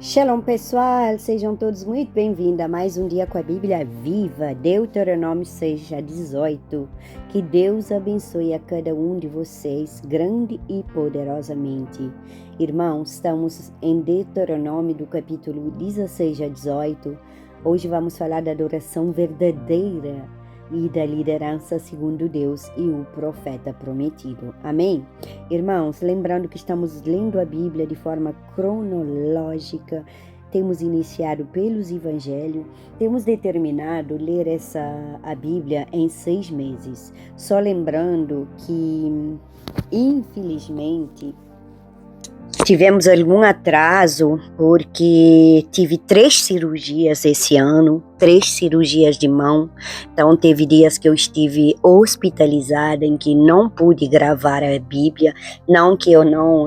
Shalom pessoal, sejam todos muito bem-vindos a mais um dia com a Bíblia Viva, Deuteronômio 6:18. Que Deus abençoe a cada um de vocês grande e poderosamente. Irmãos, estamos em Deuteronômio do capítulo 16-18. Hoje vamos falar da adoração verdadeira e da liderança segundo Deus e o profeta prometido. Amém? Irmãos, lembrando que estamos lendo a Bíblia de forma cronológica, temos iniciado pelos evangelhos, temos determinado ler a Bíblia em 6 meses. Só lembrando que, infelizmente, tivemos algum atraso porque tive 3 cirurgias esse ano, 3 cirurgias de mão. Então teve dias que eu estive hospitalizada em que não pude gravar a Bíblia, não que eu não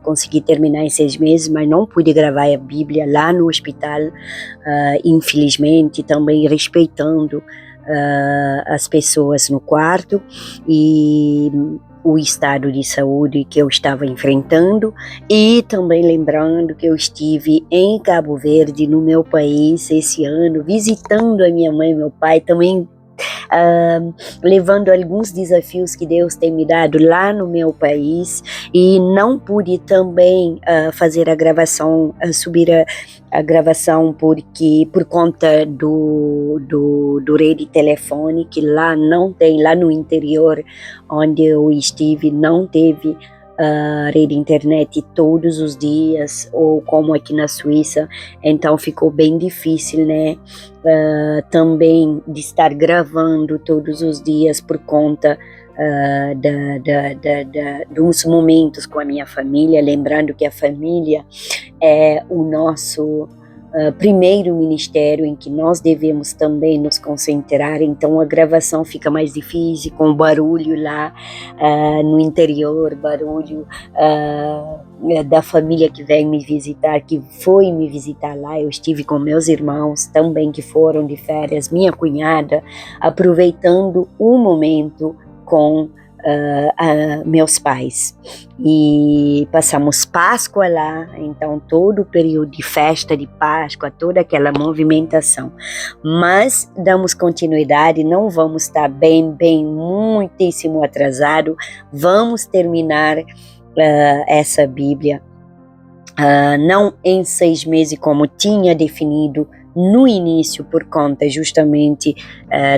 consegui terminar em 6 meses, mas não pude gravar a Bíblia lá no hospital, infelizmente, também respeitando as pessoas no quarto e o estado de saúde que eu estava enfrentando, e também lembrando que eu estive em Cabo Verde, no meu país, esse ano, visitando a minha mãe e meu pai, também levando alguns desafios que Deus tem me dado lá no meu país, e não pude também fazer a gravação, subir a gravação porque por conta do rede telefone que lá não tem, lá no interior onde eu estive não teve rede internet todos os dias, ou como aqui na Suíça, então ficou bem difícil, né? Também de estar gravando todos os dias por conta dos momentos com a minha família, lembrando que a família é o nosso primeiro ministério em que nós devemos também nos concentrar. Então a gravação fica mais difícil com o barulho lá no interior, barulho da família que vem me visitar, que foi me visitar lá. Eu estive com meus irmãos também que foram de férias, minha cunhada, aproveitando o momento com meus pais, e passamos Páscoa lá, então todo o período de festa de Páscoa, toda aquela movimentação, mas damos continuidade, não vamos estar bem muitíssimo atrasado, vamos terminar essa Bíblia, não em 6 meses como tinha definido no início, por conta justamente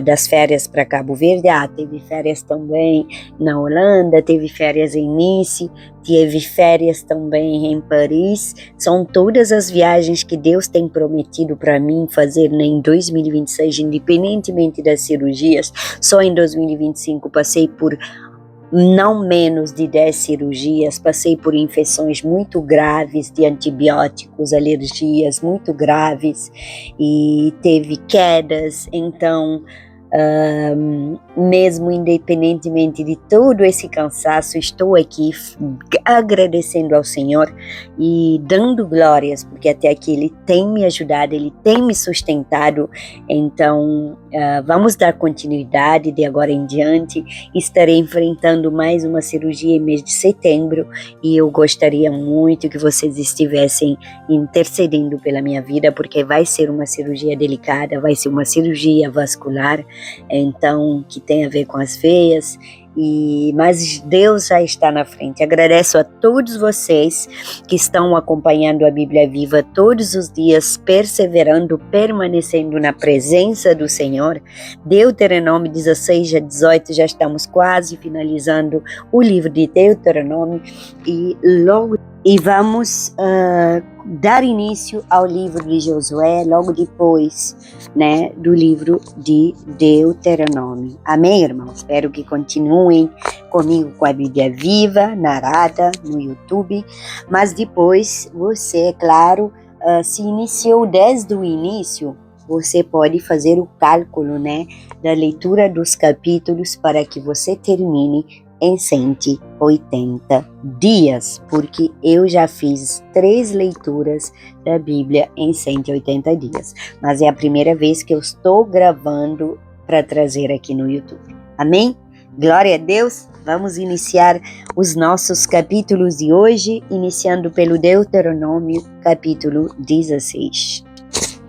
das férias para Cabo Verde. Teve férias também na Holanda, teve férias em Nice, teve férias também em Paris. São todas as viagens que Deus tem prometido para mim fazer, né, em 2026, independentemente das cirurgias. Só em 2025 passei por não menos de 10 cirurgias, passei por infecções muito graves de antibióticos, alergias muito graves, e teve quedas. Então, mesmo independentemente de todo esse cansaço, estou aqui agradecendo ao Senhor e dando glórias, porque até aqui Ele tem me ajudado, Ele tem me sustentado. Então vamos dar continuidade de agora em diante. Estarei enfrentando mais uma cirurgia em mês de setembro, e eu gostaria muito que vocês estivessem intercedendo pela minha vida, porque vai ser uma cirurgia delicada, vai ser uma cirurgia vascular, então que tem a ver com as veias, mas Deus já está na frente. Agradeço a todos vocês que estão acompanhando a Bíblia Viva todos os dias, perseverando, permanecendo na presença do Senhor. Deuteronômio 16-18, já estamos quase finalizando o livro de Deuteronômio, e vamos dar início ao livro de Josué logo depois, né, do livro de Deuteronômio. Amém, irmãos? Espero que continuem comigo com a Bíblia Viva, narrada no YouTube, mas depois você, é claro, se iniciou desde o início, você pode fazer o cálculo, né, da leitura dos capítulos para que você termine em 180 dias, porque eu já fiz 3 leituras da Bíblia em 180 dias, mas é a primeira vez que eu estou gravando para trazer aqui no YouTube. Amém? Glória a Deus! Vamos iniciar os nossos capítulos de hoje, iniciando pelo Deuteronômio, capítulo 16.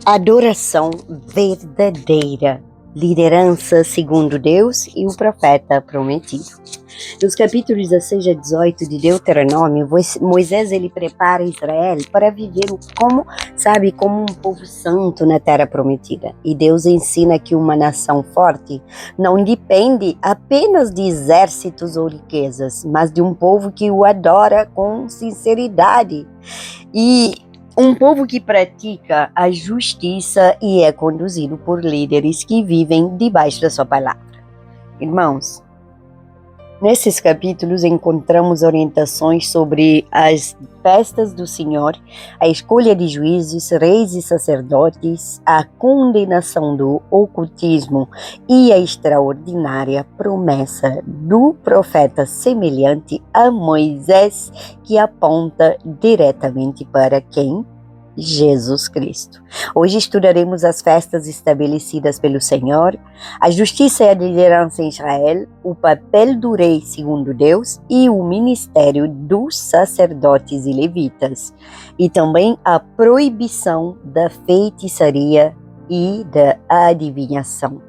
Adoração verdadeira, liderança segundo Deus e o profeta prometido. Nos capítulos 16 a 18 de Deuteronômio, Moisés ele prepara Israel para viver como um povo santo na terra prometida. E Deus ensina que uma nação forte não depende apenas de exércitos ou riquezas, mas de um povo que o adora com sinceridade. E um povo que pratica a justiça e é conduzido por líderes que vivem debaixo da sua palavra. Irmãos, nesses capítulos encontramos orientações sobre as festas do Senhor, a escolha de juízes, reis e sacerdotes, a condenação do ocultismo e a extraordinária promessa do profeta semelhante a Moisés, que aponta diretamente para quem? Jesus Cristo. Hoje estudaremos as festas estabelecidas pelo Senhor, a justiça e a liderança em Israel, o papel do rei segundo Deus e o ministério dos sacerdotes e levitas, e também a proibição da feitiçaria e da adivinhação.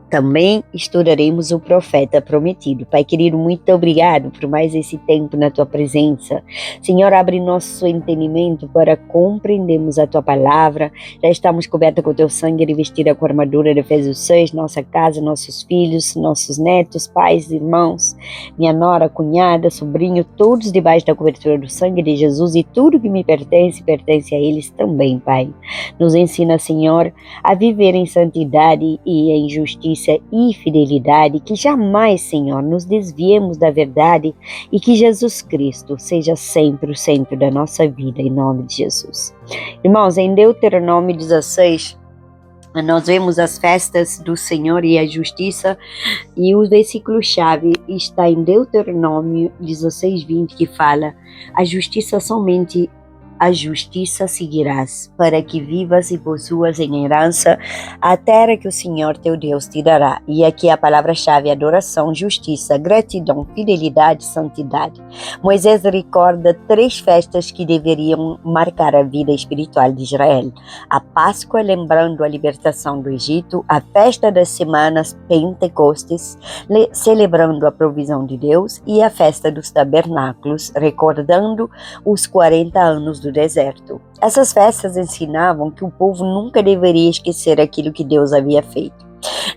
Também estudaremos o profeta prometido. Pai querido, muito obrigado por mais esse tempo na tua presença. Senhor, abre nosso entendimento para compreendermos a tua palavra. Já estamos cobertos com o teu sangue, revestida com a armadura de Efésios 6, nossa casa, nossos filhos, nossos netos, pais, irmãos, minha nora, cunhada, sobrinho, todos debaixo da cobertura do sangue de Jesus, e tudo que me pertence, pertence a eles também, Pai. Nos ensina, Senhor, a viver em santidade e em justiça e fidelidade, que jamais, Senhor, nos desviemos da verdade e que Jesus Cristo seja sempre o centro da nossa vida, em nome de Jesus. Irmãos, em Deuteronômio 16, nós vemos as festas do Senhor e a justiça, e o versículo-chave está em Deuteronômio 16:20, que fala: a justiça seguirás, para que vivas e possuas em herança a terra que o Senhor teu Deus te dará. E aqui a palavra-chave: adoração, justiça, gratidão, fidelidade, santidade. Moisés recorda 3 festas que deveriam marcar a vida espiritual de Israel: a Páscoa, lembrando a libertação do Egito; a festa das semanas, Pentecostes, celebrando a provisão de Deus; e a festa dos tabernáculos, recordando os 40 anos do deserto. Essas festas ensinavam que o povo nunca deveria esquecer aquilo que Deus havia feito.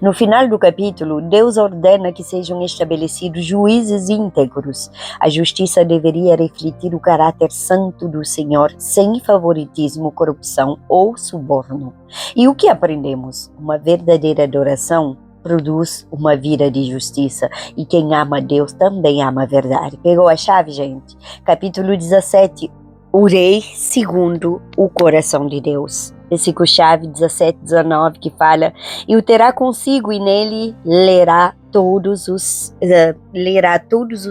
No final do capítulo, Deus ordena que sejam estabelecidos juízes íntegros. A justiça deveria refletir o caráter santo do Senhor, sem favoritismo, corrupção ou suborno. E o que aprendemos? Uma verdadeira adoração produz uma vida de justiça, e quem ama Deus também ama a verdade. Pegou a chave, gente? Capítulo 17. O rei segundo o coração de Deus. Versículo-chave 17-19, que fala: e o terá consigo, e nele lerá todos os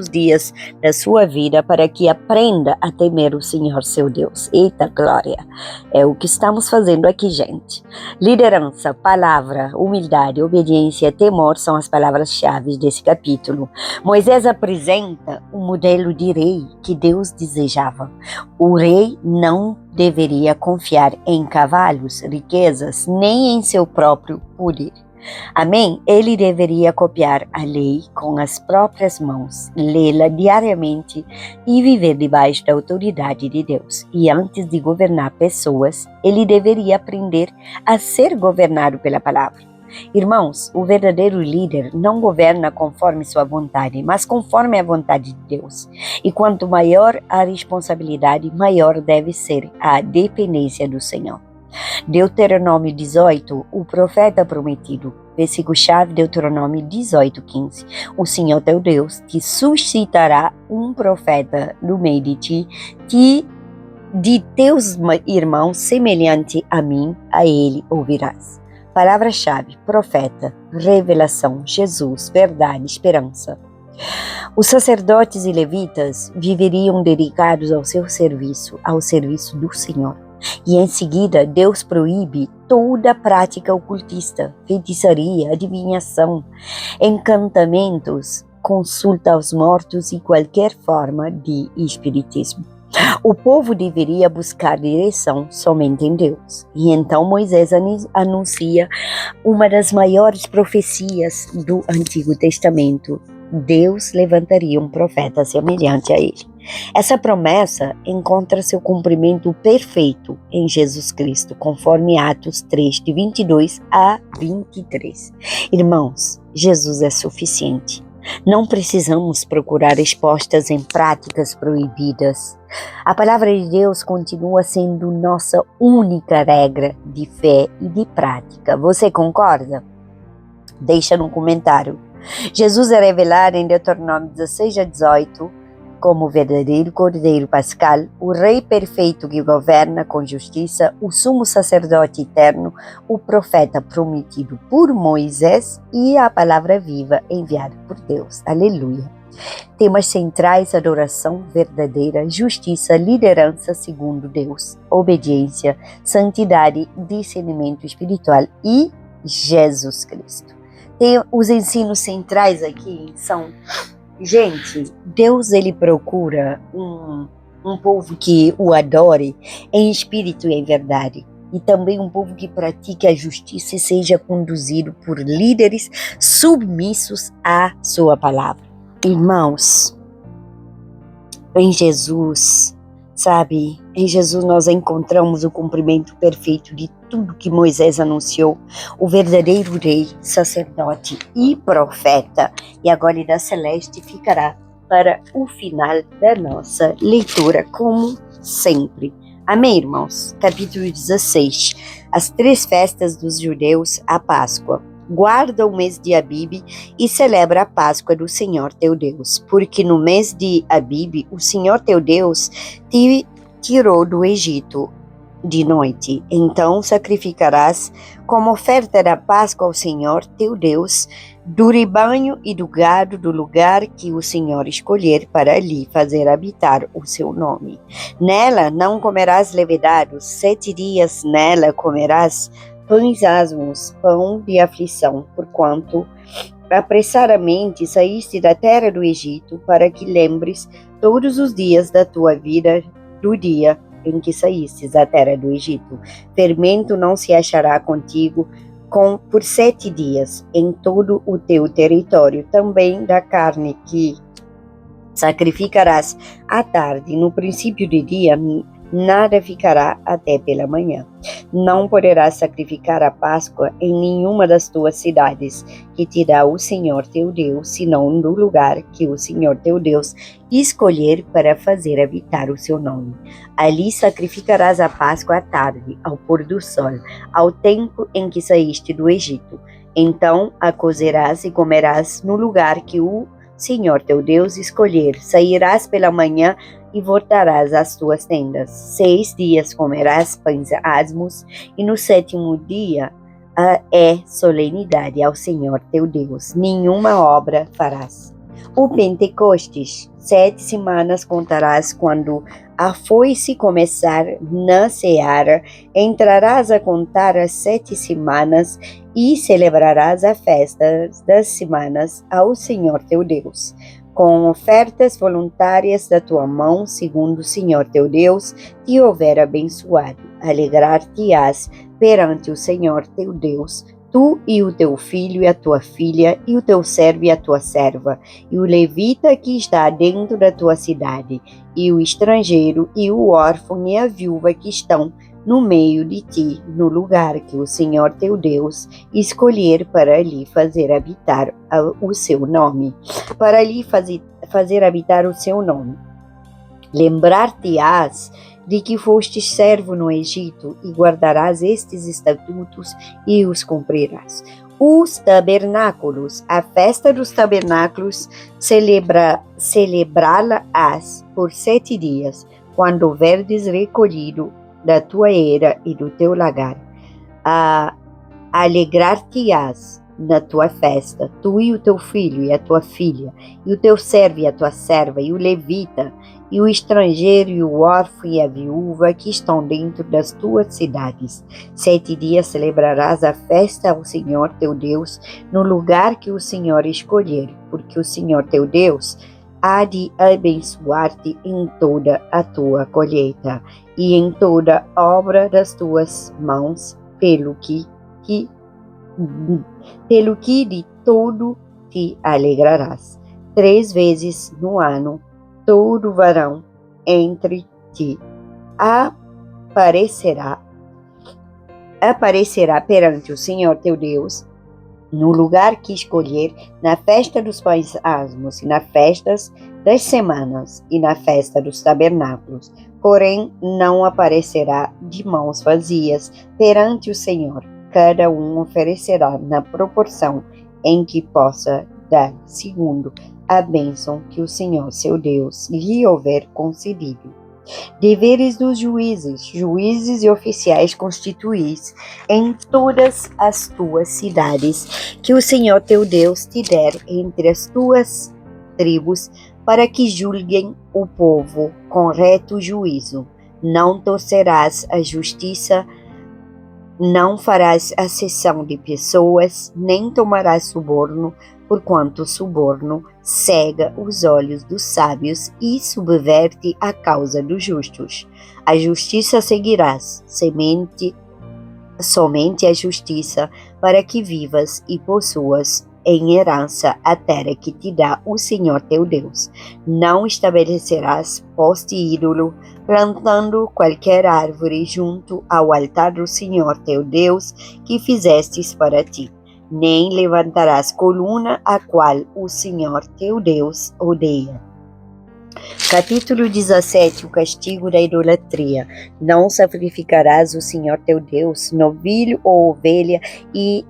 dias da sua vida, para que aprenda a temer o Senhor seu Deus. Eita glória! É o que estamos fazendo aqui, gente. Liderança, palavra, humildade, obediência, temor são as palavras-chave desse capítulo. Moisés apresenta um modelo de rei que Deus desejava. O rei não deveria confiar em cavalos, riquezas, nem em seu próprio poder. Amém? Ele deveria copiar a lei com as próprias mãos, lê-la diariamente e viver debaixo da autoridade de Deus. E antes de governar pessoas, ele deveria aprender a ser governado pela palavra. Irmãos, o verdadeiro líder não governa conforme sua vontade, mas conforme a vontade de Deus. E quanto maior a responsabilidade, maior deve ser a dependência do Senhor. Deuteronômio 18, o profeta prometido. Versículo-chave, Deuteronômio 18:15. O Senhor teu Deus te suscitará um profeta no meio de ti, que de teus irmãos, semelhante a mim, a ele ouvirás. Palavra-chave: profeta, revelação, Jesus, verdade, esperança. Os sacerdotes e levitas viveriam dedicados ao serviço do Senhor. E em seguida, Deus proíbe toda prática ocultista, feitiçaria, adivinhação, encantamentos consulta aos mortos e qualquer forma de espiritismo. O povo deveria buscar direção somente em Deus. E então Moisés anuncia uma das maiores profecias do Antigo Testamento. Deus levantaria um profeta semelhante a ele. Essa promessa encontra seu cumprimento perfeito em Jesus Cristo, conforme Atos 3, de 22 a 23. Irmãos, Jesus é suficiente. Não precisamos procurar respostas em práticas proibidas. A palavra de Deus continua sendo nossa única regra de fé e de prática. Você concorda? Deixa no comentário. Jesus é revelado em Deuteronômio 16 a 18 como o verdadeiro Cordeiro Pascal, o Rei perfeito que governa com justiça, o sumo sacerdote eterno, o profeta prometido por Moisés e a palavra viva enviada por Deus. Aleluia! Temas centrais: adoração verdadeira, justiça, liderança segundo Deus, obediência, santidade, discernimento espiritual e Jesus Cristo. Os ensinos centrais aqui são: gente, Deus ele procura um povo que o adore em espírito e em verdade. E também um povo que pratique a justiça e seja conduzido por líderes submissos à sua palavra. Irmãos, em Jesus, sabe, em Jesus nós encontramos o cumprimento perfeito de tudo que Moisés anunciou, o verdadeiro rei, sacerdote e profeta. E a glória celeste ficará para o final da nossa leitura, como sempre. Amém, irmãos? Capítulo 16. As 3 festas dos judeus, a Páscoa. Guarda o mês de Abibe e celebra a Páscoa do Senhor teu Deus, porque no mês de Abibe o Senhor teu Deus te tirou do Egito de noite. Então sacrificarás como oferta da Páscoa ao Senhor teu Deus do rebanho e do gado do lugar que o Senhor escolher para ali fazer habitar o seu nome. Nela não comerás levedados, 7 dias nela comerás pães asmos, pão de aflição, porquanto apressadamente saíste da terra do Egito, para que lembres todos os dias da tua vida do dia em que saístes da terra do Egito. Fermento não se achará contigo por 7 dias em todo o teu território. Também da carne que sacrificarás à tarde, no princípio de dia, nada ficará até pela manhã. Não poderás sacrificar a Páscoa em nenhuma das tuas cidades, que te dá o Senhor teu Deus, senão no lugar que o Senhor teu Deus escolher para fazer habitar o seu nome. Ali sacrificarás a Páscoa à tarde, ao pôr do sol, ao tempo em que saíste do Egito. Então a cozerás e comerás no lugar que o Senhor teu Deus escolher. Sairás pela manhã e voltarás às tuas tendas. 6 dias comerás pães asmos, e no 7º dia é solenidade ao Senhor teu Deus. Nenhuma obra farás. O Pentecostes, 7 semanas contarás quando a foice começar na seara. Entrarás a contar as 7 semanas e celebrarás a festa das semanas ao Senhor teu Deus, com ofertas voluntárias da tua mão, segundo o Senhor teu Deus te houver abençoado. Alegrar-te-ás perante o Senhor teu Deus, tu e o teu filho e a tua filha, e o teu servo e a tua serva, e o levita que está dentro da tua cidade, e o estrangeiro, e o órfão e a viúva que estão no meio de ti, no lugar que o Senhor teu Deus escolher para ali fazer habitar o seu nome. Para ali fazer habitar o seu nome. Lembrar-te-ás de que fostes servo no Egito, e guardarás estes estatutos e os cumprirás. Os tabernáculos, a festa dos tabernáculos, celebrá-la-ás por 7 dias, quando houverdes recolhido da tua era e do teu lagar. Alegrar-te-ás na tua festa, tu e o teu filho e a tua filha, e o teu servo e a tua serva, e o levita, e o estrangeiro e o órfão e a viúva que estão dentro das tuas cidades. 7 dias celebrarás a festa ao Senhor teu Deus no lugar que o Senhor escolher, porque o Senhor teu Deus há de abençoar-te em toda a tua colheita e em toda obra das tuas mãos, pelo que de todo te alegrarás. 3 vezes no ano, todo varão entre ti aparecerá perante o Senhor teu Deus no lugar que escolher, na festa dos pães asmos, e na festas das semanas, e na festa dos tabernáculos. Porém, não aparecerá de mãos vazias perante o Senhor. Cada um oferecerá na proporção em que possa dar, segundo a bênção que o Senhor seu Deus lhe houver concedido. Deveres dos juízes e oficiais constituís em todas as tuas cidades, que o Senhor teu Deus te der entre as tuas tribos, para que julguem o povo com reto juízo. Não torcerás a justiça, não farás acessão de pessoas, nem tomarás suborno, porquanto o suborno cega os olhos dos sábios e subverte a causa dos justos. A justiça seguirás, somente a justiça, para que vivas e possuas em herança a terra que te dá o Senhor teu Deus. Não estabelecerás poste ídolo, plantando qualquer árvore junto ao altar do Senhor teu Deus que fizestes para ti. Nem levantarás coluna a qual o Senhor teu Deus odeia. Capítulo 17. O castigo da idolatria. Não sacrificarás o Senhor teu Deus novilho ou ovelha e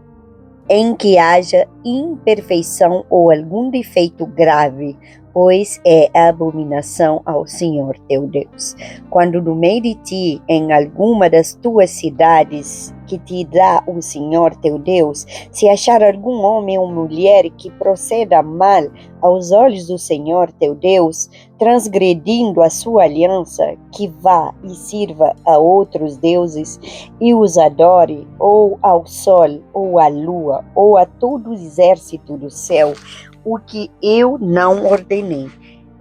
em que haja imperfeição ou algum defeito grave, pois é abominação ao Senhor teu Deus. Quando no meio de ti, em alguma das tuas cidades que te dá o Senhor teu Deus, se achar algum homem ou mulher que proceda mal aos olhos do Senhor teu Deus, transgredindo a sua aliança, que vá e sirva a outros deuses e os adore, ou ao sol, ou à lua, ou a todo o exército do céu, o que eu não ordenei,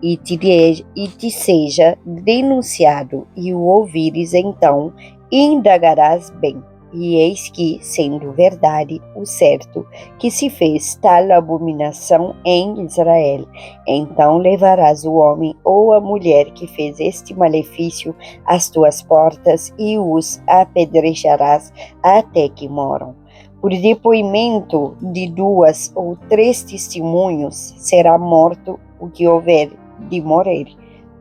e te seja denunciado, e o ouvires, então indagarás bem. E eis que, sendo verdade o certo, que se fez tal abominação em Israel, então levarás o homem ou a mulher que fez este malefício às tuas portas e os apedrejarás até que moram. Por depoimento de 2 ou 3 testemunhos será morto o que houver de morrer.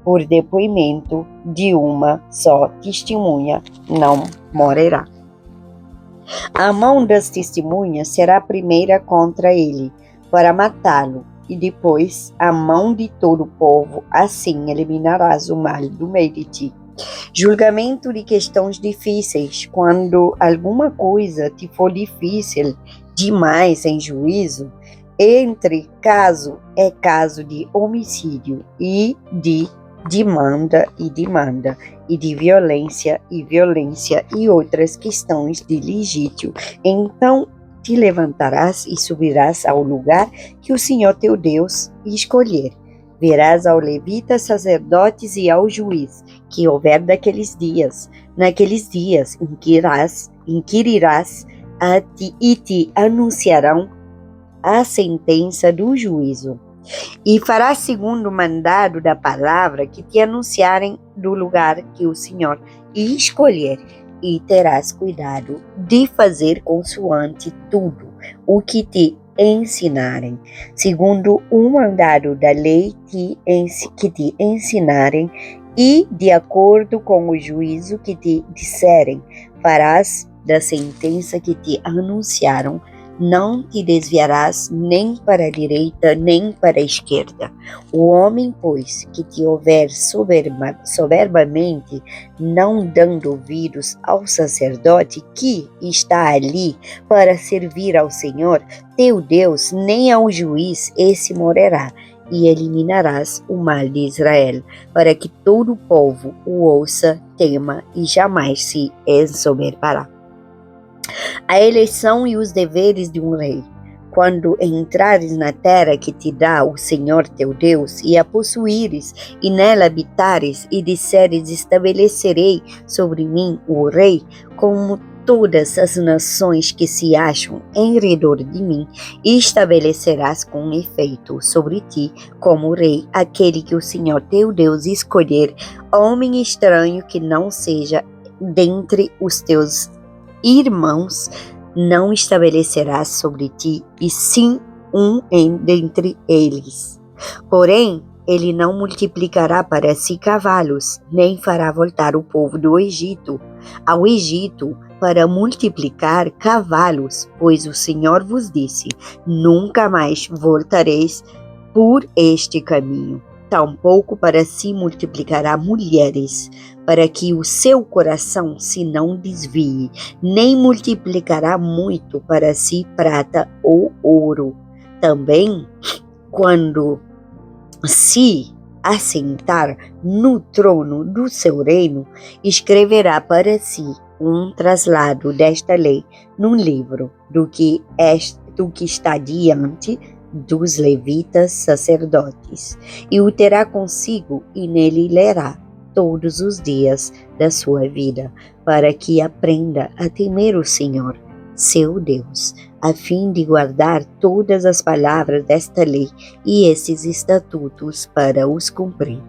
Por depoimento de uma só testemunha não morrerá. A mão das testemunhas será a primeira contra ele, para matá-lo, e depois a mão de todo o povo, assim eliminarás o mal do meio de ti. Julgamento de questões difíceis. Quando alguma coisa te for difícil demais em juízo, entre caso de homicídio e de demanda, e de violência e outras questões de legítimo, então te levantarás e subirás ao lugar que o Senhor teu Deus escolher. Verás ao levita, sacerdotes e ao juiz que houver naqueles dias inquirirás a ti e te anunciarão a sentença do juízo. E farás segundo o mandado da palavra que te anunciarem do lugar que o Senhor escolher, e terás cuidado de fazer consoante tudo o que te ensinarem, segundo o mandado da lei que te ensinarem, e de acordo com o juízo que te disserem, farás da sentença que te anunciaram. Não te desviarás nem para a direita, nem para a esquerda. O homem, pois, que te houver soberbamente, não dando ouvidos ao sacerdote que está ali para servir ao Senhor teu Deus, nem ao juiz, esse morrerá. e eliminarás o mal de Israel, para que todo o povo o ouça, tema e jamais se ensoberbará. A eleição e os deveres de um rei. Quando entrares na terra que te dá o Senhor teu Deus, e a possuíres, e nela habitares, e disseres: estabelecerei sobre mim o rei, como todas as nações que se acham em redor de mim, e estabelecerás com efeito sobre ti, como rei, aquele que o Senhor teu Deus escolher, homem estranho que não seja dentre os teus irmãos, não estabelecerás sobre ti, e sim dentre eles. Porém, ele não multiplicará para si cavalos, nem fará voltar o povo do Egito ao Egito para multiplicar cavalos, pois o Senhor vos disse: nunca mais voltareis por este caminho. Tampouco para si multiplicará mulheres, para que o seu coração se não desvie, nem multiplicará muito para si prata ou ouro. Também, quando se assentar no trono do seu reino, escreverá para si um traslado desta lei num livro do que está diante dos levitas sacerdotes, e o terá consigo, e nele lerá todos os dias da sua vida, para que aprenda a temer o Senhor, seu Deus, a fim de guardar todas as palavras desta lei e esses estatutos para os cumprir.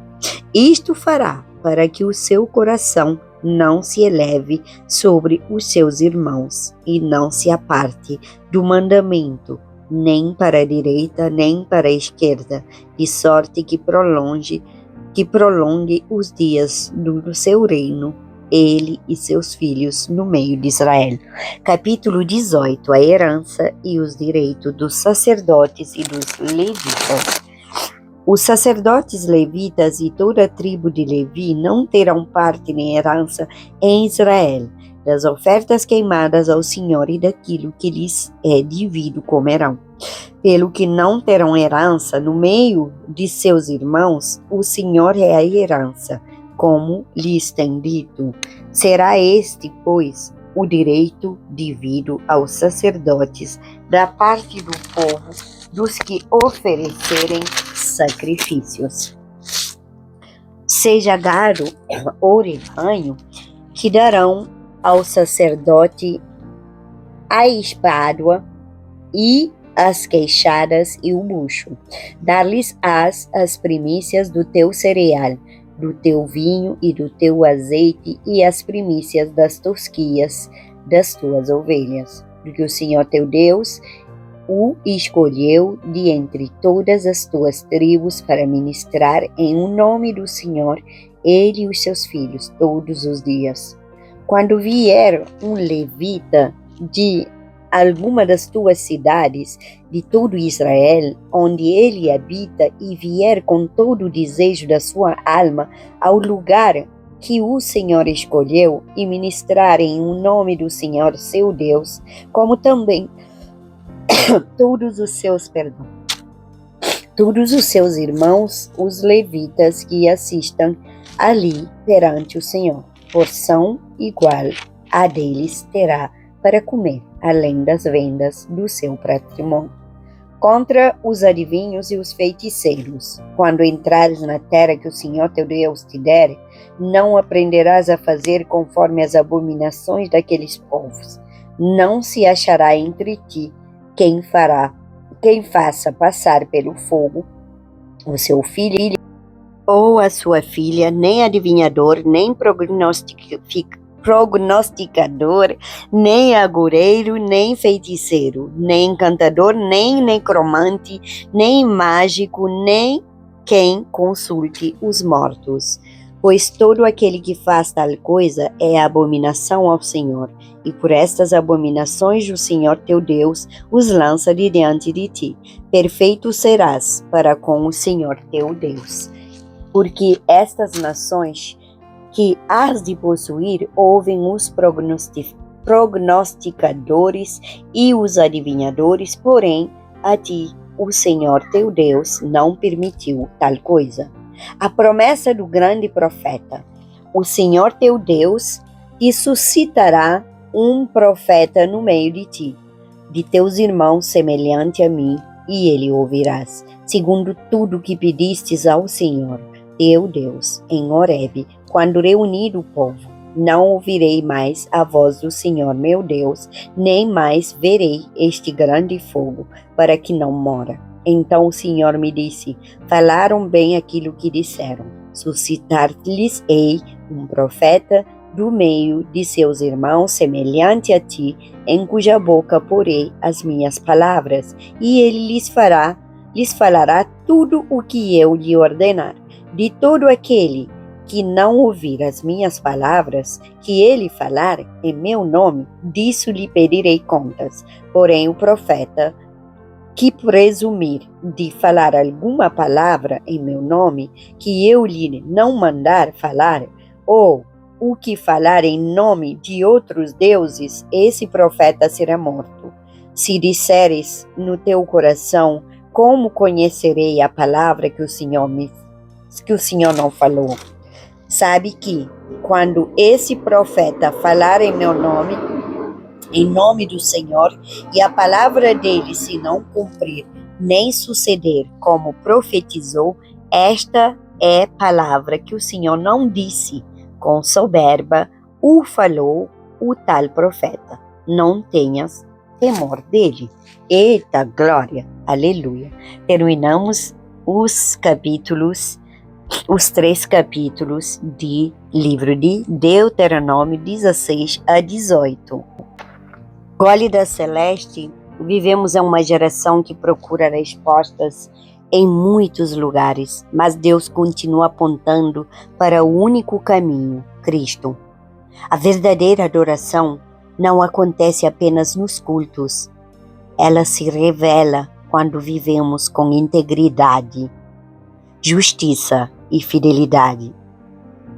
Isto fará para que o seu coração não se eleve sobre os seus irmãos e não se aparte do mandamento, nem para a direita, nem para a esquerda, de sorte que prolongue os dias do seu reino, ele e seus filhos no meio de Israel. Capítulo 18. A herança e os direitos dos sacerdotes e dos levitas. Os sacerdotes levitas e toda a tribo de Levi não terão parte nem herança em Israel. Das ofertas queimadas ao Senhor e daquilo que lhes é devido comerão. Pelo que não terão herança no meio de seus irmãos, o Senhor é a herança, como lhes tem dito. Será este, pois, o direito devido aos sacerdotes da parte do povo dos que oferecerem sacrifícios. Seja gado ou rebanho, que darão ao sacerdote a espádua e as queixadas e o bucho. Dar-lhes-ás as primícias do teu cereal, do teu vinho e do teu azeite, e as primícias das tosquias das tuas ovelhas, porque o Senhor teu Deus o escolheu de entre todas as tuas tribos para ministrar em o nome do Senhor, ele e os seus filhos, todos os dias. Quando vier um levita de alguma das tuas cidades, de todo Israel, onde ele habita, e vier com todo o desejo da sua alma ao lugar que o Senhor escolheu, e ministrar em o nome do Senhor seu Deus, como também todos os seus irmãos, os levitas que assistam ali perante o Senhor, porção igual a deles terá para comer, além das vendas do seu patrimônio. Contra os adivinhos e os feiticeiros, quando entrares na terra que o Senhor teu Deus te der, não aprenderás a fazer conforme as abominações daqueles povos. Não se achará entre ti quem faça passar pelo fogo o seu filho ou a sua filha, nem adivinhador, nem prognosticador, nem agoureiro, nem feiticeiro, nem encantador, nem necromante, nem mágico, nem quem consulte os mortos. Pois todo aquele que faz tal coisa é abominação ao Senhor, e por estas abominações o Senhor teu Deus os lança de diante de ti. Perfeito serás para com o Senhor teu Deus. Porque estas nações que has de possuir ouvem os prognosticadores e os adivinhadores, porém a ti o Senhor teu Deus não permitiu tal coisa. A promessa do grande profeta: o Senhor teu Deus te suscitará um profeta no meio de ti, de teus irmãos semelhante a mim, e ele ouvirás, segundo tudo que pedistes ao Senhor teu Deus em Horebe, quando reunir o povo. Não ouvirei mais a voz do Senhor meu Deus, nem mais verei este grande fogo, para que não mora. Então o Senhor me disse: falaram bem aquilo que disseram. Suscitar-lhes-ei um profeta do meio de seus irmãos, semelhante a ti, em cuja boca porei as minhas palavras, e ele lhes falará tudo o que eu lhe ordenar. De todo aquele que não ouvir as minhas palavras, que ele falar em meu nome, disso lhe pedirei contas. Porém o profeta que presumir de falar alguma palavra em meu nome, que eu lhe não mandar falar, ou o que falar em nome de outros deuses, esse profeta será morto. Se disseres no teu coração: como conhecerei a palavra que o Senhor não falou? Sabe que, quando esse profeta falar em meu nome, em nome do Senhor, e a palavra dele se não cumprir, nem suceder como profetizou, esta é palavra que o Senhor não disse, com soberba o falou o tal profeta. Não tenhas temor dele. Eita glória, aleluia. Terminamos os 3 capítulos de livro de Deuteronômio 16 a 18. Gólida Celeste, vivemos em uma geração que procura respostas em muitos lugares, mas Deus continua apontando para o único caminho, Cristo. A verdadeira adoração não acontece apenas nos cultos. Ela se revela quando vivemos com integridade, justiça e fidelidade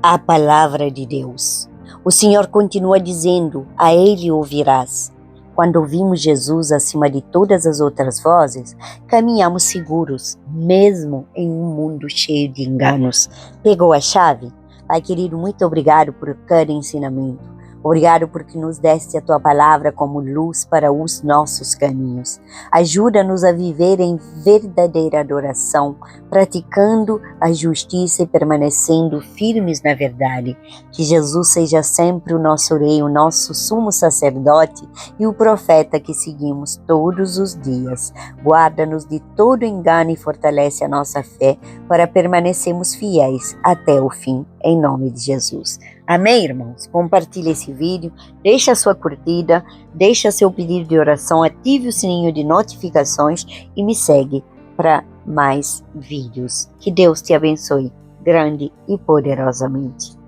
à palavra de Deus. O Senhor continua dizendo: a Ele ouvirás. Quando ouvimos Jesus acima de todas as outras vozes, caminhamos seguros, mesmo em um mundo cheio de enganos. Pegou a chave? Pai querido, muito obrigado por cada ensinamento. Obrigado porque nos deste a Tua palavra como luz para os nossos caminhos. Ajuda-nos a viver em verdadeira adoração, praticando a justiça e permanecendo firmes na verdade. Que Jesus seja sempre o nosso rei, o nosso sumo sacerdote e o profeta que seguimos todos os dias. Guarda-nos de todo engano e fortalece a nossa fé para permanecermos fiéis até o fim, em nome de Jesus. Amém, irmãos? Compartilhe esse vídeo, deixe a sua curtida, deixe seu pedido de oração, ative o sininho de notificações e me segue para mais vídeos. Que Deus te abençoe grande e poderosamente.